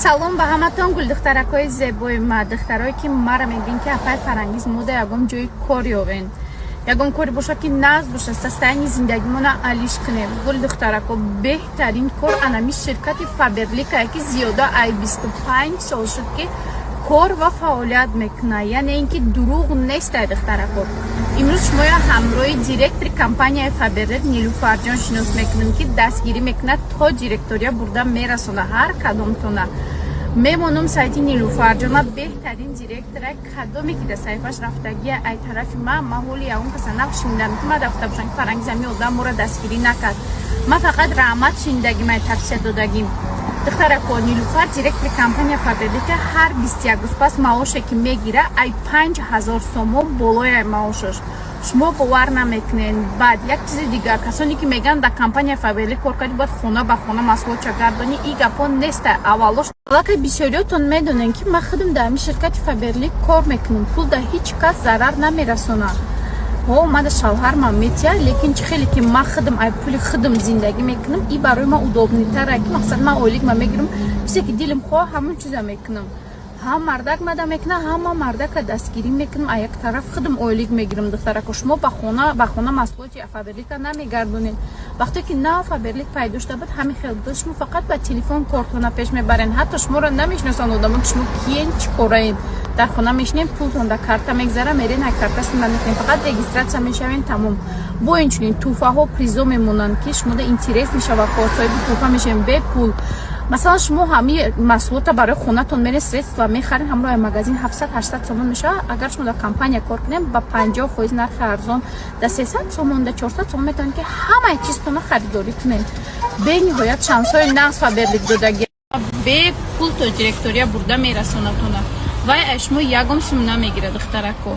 салом ба ҳаматон гулдухтаракҳои зебои ма, духтарое ки маро мебинед ки апай фарангиз мода ягон ҷои кор ёвен. Ягон кори бошад ки нағз бошад, состоянии зиндагимона алиш кунем. Гулдухтаракҳо беҳтарин кор анами ширкати Фаберлика ки зиёда ай 25 сол шуд ки кор ва фаъолият мекунад. Яъне ин ки дурӯғ нест ай духтаракҳо. имрӯз шуморо ҳамроҳи директори компанияи Фаберлик Нилуфарҷон шинос мекунем ки дастгирӣ мекунад то директория бурда мерасона ҳар кадомтона. мемонам сайти Нилуфарҷона беҳтарин директора кадоме ки дар саҳифааш рафтагия ай тарафи ман ҳоли ягон каса нақш шиндам ки ман рафта бошам ки фарангиз ҳами одам моро дастгирӣ накард. ман фақат раҳмат шиндагим ай тавсия додагим. духтаракҳо Нилуфар директори компания Фаберлика ҳар 21 рӯз пас маоше ки мегира ай 5000 сомон болои ай маошаш. шумо бовар намекунед. баъд як чизи дигар, касоне ки мегӯянд дар компания Фаберлик кор кардӣ бояд хона ба хона маҳсулотша гардонӣ, ин гапҳо нест. аввалош аллакай бисёриётон медонем ки ман худам дар ҳамин ширкати Фаберлик кор мекунам, пул дар ҳеҷ кас зарар намерасонад. омада шавҳарман метия, лекин чӣ хеле ки ман худам ай пули худам зиндагӣ мекунам, ин барои ман удобнитара ки мақсад ман ойлик ма мегирам, чизе ки дилам хоҳ ҳамон чиза мекунам. ҳам мардак мада мекунам, ҳама мардака дастгирӣ мекунам, а як тараф худам ойлик мегирам. духтарако шумо ба хона маҳсулоти Фаберлика намегардонед. вақте ки нав Фаберлик пайдо шуда буд ҳамин хел буд, шумо фақат ба телефон кортона пеш мебарен, ҳатто шуморо намешиносанд одамон ки шумо киен чӣ кораед. дар хона мешинем, пултон дар карта мегзара, мерен ай карта истифода мекунем, фақат регистратсия мешавен, тамом. бо инчунин туҳфаҳо призо мемонанд ки шумода интерес мешавад, соҳиби туҳфа мешавем бе пул. масалан шумо ҳамаи маҳсулота барои хонатон мерен средства мехарин, ҳамроҳи магазин 700-800 сомон мешавад. агар шумо дар компания кор кунем ба 50% нархи арзон дар 300 сомон дар 400 сомон метавонед ки ҳамаи чизтона харидорӣ кунед. бениҳоят шансҳои нағз Фаберлик додагӣ бе пул то директория бурда мерасонатона. вай ай шумо ягон сум намегирад. духтарако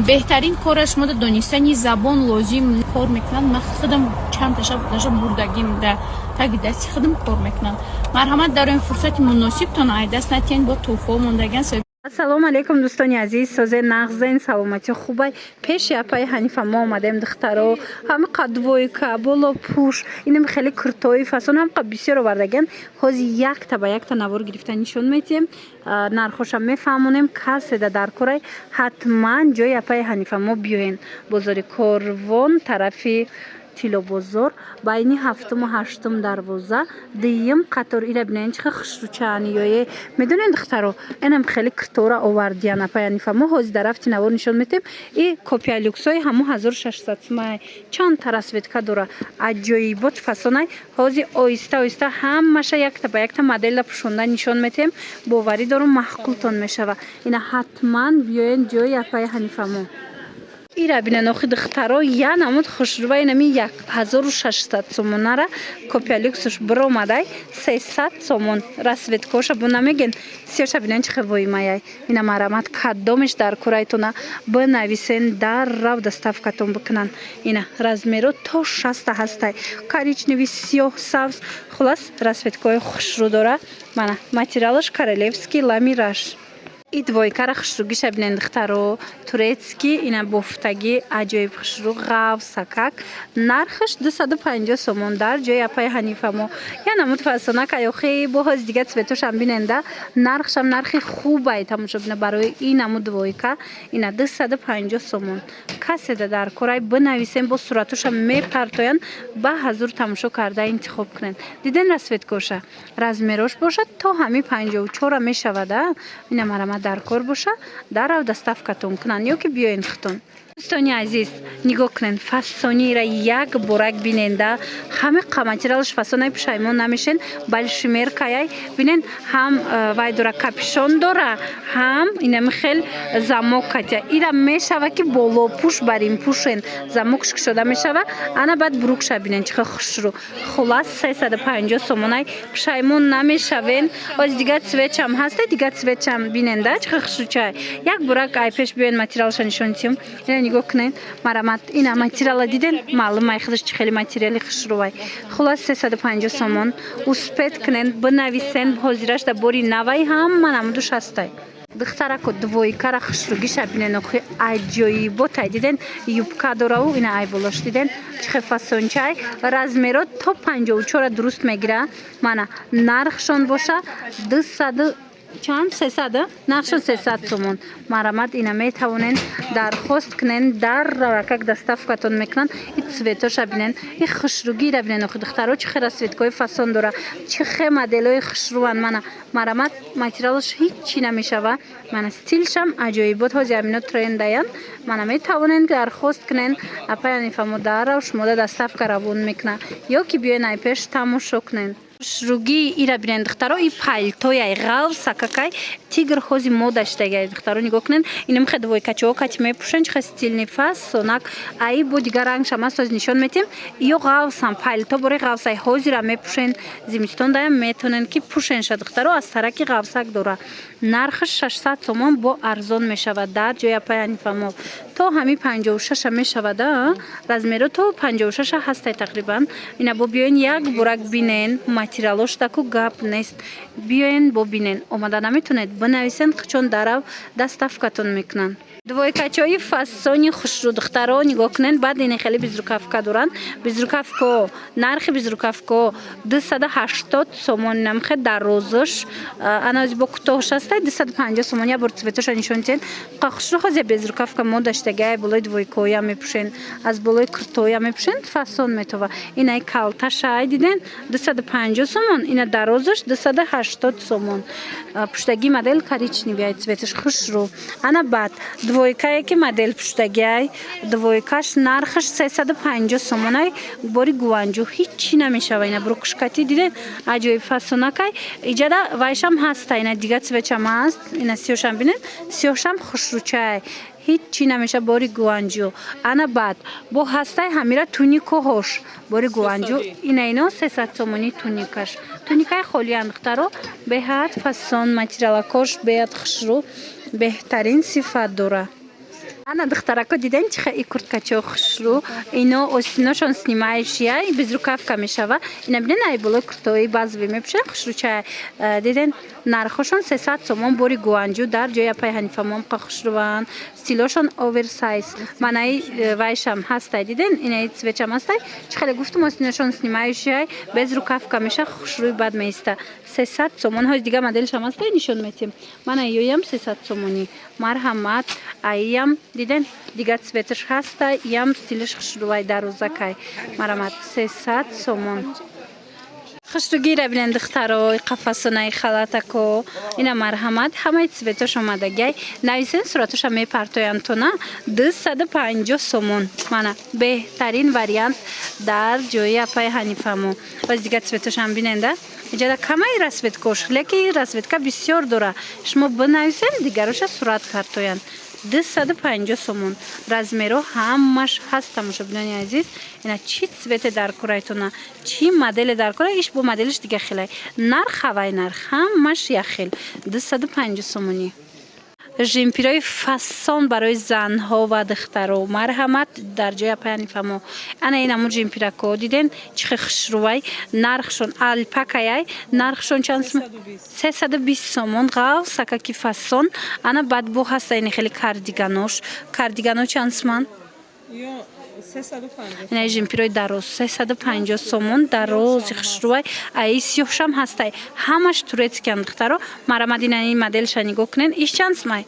беҳтарин кора шумо да донистани забон лозим кор мекунанд. ман худам чанд таша бурдагим да таги дасти худам кор мекунам. марҳамат дар ин фурсати муносибтон ай даст натиен бо туҳфо мондаган. ассалому алайкум дӯстони азиз, созе нағзен саломати хубай. пеши апай ҳанифа мо омадем духтаро ҳами қадвойка боло пуш инам хеле куртои фасон ҳам қа бисёр овардаган. ҳози якта ба якта навор гирифта нишон метием, нархоша мефаҳмонем. каседа дар корай ҳатман ҷои апай ҳанифа мо биёен. бозори Корвон тарафи Тилобозор байни 7-ум 8-ум дарвоза дуюм қатор ира бинен чихе хушручаани ёе медонен духтаро энам хеле киртора овардиан апай ҳанифа мо ҳози дарафти навор нишон метем. и копия люксои ҳамо 1600 сумай чанд тарасветка дора аҷоибот фасонай. ҳози оҳиста оҳиста ҳамаша якта ба якта модела пӯшонда нишон метем. боварӣ дорум маҳқултон мешава. ина ҳатман биёен ҷои апай ҳанифа мо. ира бинен охи духтаро я намуд хушрува инами 1600 сомонара копия люксуш биромадай 300 сомон расветкоша бу намеген сиёша бинен чихе воймаяй. ина марамат кадомеш дар курайтона бинависен даррав доставкатон бикунан. ина размеро то 60 ҳастай коричневи сиёҳ савз хулас расветкои хушру дора. мана материалаш королевский ламираж. и двойкара хушругиша бинен духтаро турецкий ина бофтагӣ аҷоиб хушру ғав сакак. нархаш 250 сомон дар ҷои апай ҳанифа мо. я намуд фасонак аёхи бо ҳози дига цветошам биненда нархшам нархи хубай тамошо бина барои ин намуд двойка ина 250 сомон. каседа дар корай бинависем бо суратошам мепартоян ба ҳазур тамошо карда интихоб кунед. диден расветкоша размерош бошад то ҳами 54 мешавада. ина марамат дар кор боша дарав доставкатон кунанд ё ки биёен хутон. дӯстони азиз нигоҳ кунед фасонира як борак биненда ҳами материалаш фасонай пушаймон намешен большимеркаяй бинен ҳам вай дора капюшон дора ҳам инами хел замок катя ира мешава ки боло пуш барин пушен замокш кушода мешава. ана баъд брукша бинен чихе хушру хулас 350 сомонай пушаймон намешавен. оз дига цветчам ҳасте дига цветчам биненда чихе хушручай як борак ай пеш биёен материалша нишонитием. нигоҳ кунед марамат ина материала диден маълумай худаш чӣ хеле материали хушрувай. хулас 350 сомон успед кунед бинависен ҳозираш да бори навай ҳама намудуш ҳастай. духтарако двойкара хушругиша бинен охи аҷоиботай диден юбка дораву ина ай болош диден чихе фасончай размеро то 54 дуруст мегира мана нархшон боша 200 чанд 300 нархшон 300 сомон марамад ина метавонен дархост кунен дар как доставкатон мекунан и цветоша бинен и хушругира бинен охи духтаро чихе расветкои фасон дора чихе моделои хушруван мана марамад материалш ҳичи намешава мана стилшам аҷоибот ҳози амино трендаян мана метавонен дархост кунен апаяни фамударав шумода доставка равон мекуна ё ки биёен ай пеш тамошо кунен хушруги ира бинен духтаро и пальтояй ғав сакакай тигр ҳози модаштагай духтаро нигоҳ кунен инам хе двойкачаҳо кати мепӯшен чихе стилни фасонак аи бо дигар рангшам аст ҳози нишон метем ё ғавсам пальто бори ғавсай ҳозира мепӯшен зимистон даям метонен ки пӯшенша духтаро аз тараки ғавсак дора нархаш 600 сомон бо арзон мешавад дар ҷои апаяни фамов то ҳами 56 мешавада размеро то 56 ҳастай тақрибан ина бо биёен як бурак бинен материалош таку гап нест биёен бо бинен омада наметонед бинависен қичон дарав доставкатон мекунанд двойкачаҳои фасони хушрӯ духтаро нигоҳ кунен баъд ин хеле безрукавка доранд безрукавко нархи безрукавко 280 сомон намхе дарозаш анази бо кутоҳш астай 250 сомон я бор цветоша нишон диден хушрӯ ҳозе безрукавка модаштагай болои двойкоя мепӯшен аз болои куртоя мепӯшен фасон метова инай калташай диден 250 сомон ина дарозаш 280 сомон пуштаги модел коричневый цветаш хушрӯ ана баъд двойкае ки модель пуштагиай двойкаш нархаш 350 сомонай бори гуванҷӯ ҳичи намешава ина брукушкати диден аҷоиб фасонакай иҷада вайшам ҳаста ина дига цветшам аст ина сиёшам бинен сиёшам хушрӯчай ҳичи намеша бори гуванҷӯ ана баъд бо ҳастай ҳамира туникоҳош бори гуванҷӯ ина ино 300 сомони туникаш туникаи холиян духтаро беҳад фасон материалакош беҳад хушрӯ беҳтарин сифат дора ана духтарако диден чихе и курткачаҳо хушрӯ ино остиношон снимаешияй безрукавка мешава ина бинен ай болои куртои базовӣ мепӯшен хушрӯчаи диден нархошон 300 сомон бори гуванҷӯ дар ҷои апай ҳанифамон қа хушрӯван стилошон оверсайз манаи вайшам ҳастай диден инаи цветшам ҳастай чихеле гуфтум остиношон снимаешияй безрукавка меша хушрӯи бад меиста 300 сомон ҳози дига моделшам ҳастай нишон метем мана ёям 300 сомонӣ марҳамат аиям диден дига цветаш ҳастай ям стилиш хушрӯвай дарозакай марҳамат 300 сомон хушрӯгира бинен духтаро қафасонаи халатако ина марҳамат ҳамаи цветош омадагиай нависен суратоша мепартоянд то на 250 сомон мана беҳтарин вариант дар ҷои апай ҳанифамо боз дига цветошам биненда иҷада камаи расветкош леки расветка бисёр дора шумо бинависен дигароша сурат партоянд 250 сомон размеро ҳамаш ҳаст тамошобинони азиз ина чӣ цвете дар корайтона чӣ моделе дар кора иш бо моделиш дига хелай нарх ҳавай нарх ҳамаш яхел 250 сомонӣ жимпирои фасон барои занҳо ва духтаро марҳамат дар ҷои апай ҳанифамо ана инамо жимпирако диден чихе хушрӯвай нархшон алпакаяй нархшон чанд 320 сомон ғав сакаки фасон ана баъд бо ҳаста ини хеле кардигано чанд сомон ина жимпирои дароз 350 сомон дарози хушрӯвай аи сиёҳшам ҳастай ҳамаш турецкиам духтаро марҳамат ина моделша нигоҳ кунен иш чанд сомай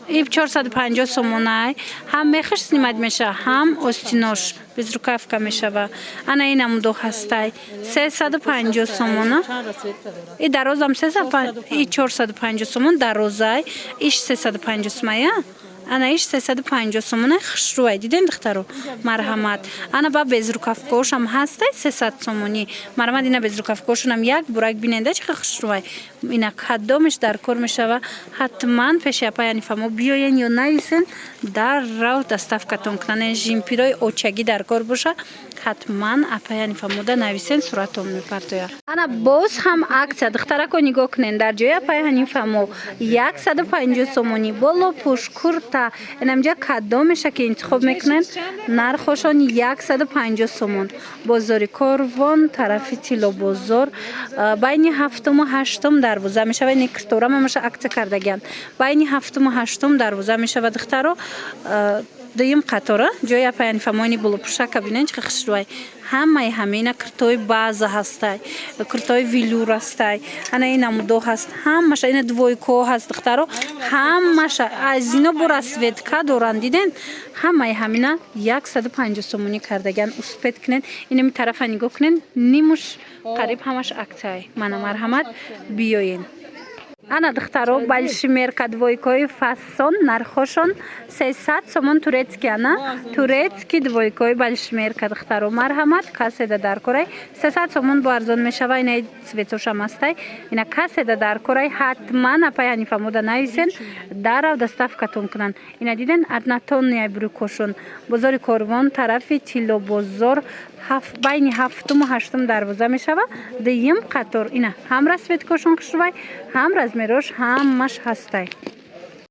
и 450 сомонай ҳам мехиш снимать меша ҳам остинош безрукавка мешава ана инамудо ҳастай 350 сомона и дарозам 450 сомон дарозай иш 350 сомая ана иш 350 сомона хушрӯвай диден духтаро марҳамат ана ба безрукавкошам ҳастай 300 сомонӣ марҳамат ина безрукавкошонам як бурак биненда чихе хушрӯвай ина кадомиш дар кор мешава ҳатман пеши апай ҳанифамо биёен ё нависен даррав доставкатон кунане жимпирои очагӣ дар кор боша ҳатман апай ҳанифамода нависен суратон мепартоя ана боз ҳам аксия духтарако нигоҳ кунен дар ҷои апай ҳанифамо 150 сомонӣ болопӯш курта хаста инамҷа кадомеша ки интихоб мекунен нархошон 150 сомон бозори Корвон тарафи Тиллобозор байни 7-ум 8-ум дарвоза мешавад ин кирторам ҳамаша акция кардагианд байни 7-ум 8-ум дарвоза мешавад духтаро дуюм қатора ҷои апаяни фамоини булупушака бинен чӣ хушрӯй ҳамаи ҳамина киртои база ҳастай киртои велюр ҳастай ана ина мудо ҳаст ҳамаша ина двойко ҳаст духтаро ҳамаша аз ино бо расветка доранд диден ҳамаи ҳамина 150 сомонӣ кардагиан успед кунен инами тарафа нигоҳ кунен нимуш қариб ҳамаш аксияй мана марҳамат биёен ана духтаро больши мерка двойкои фасон нархошон 300 сомон турецки ана турецки двойкои больши мерка духтаро марҳамат каседа даркорай 300 сомон бо арзон мешава ина цветошам ҳастай ина каседа даркорай ҳатман апай ҳанифа мода нависен дарав доставкатон кунан ина диден однотонния брюкошон бозори Корвон тарафи Тиллобозор байни 7-ум 8-ум дарвоза мешава дуюм қатор ина ҳам расветкошон хушрӯбай ҳам размерош ҳамаш ҳастай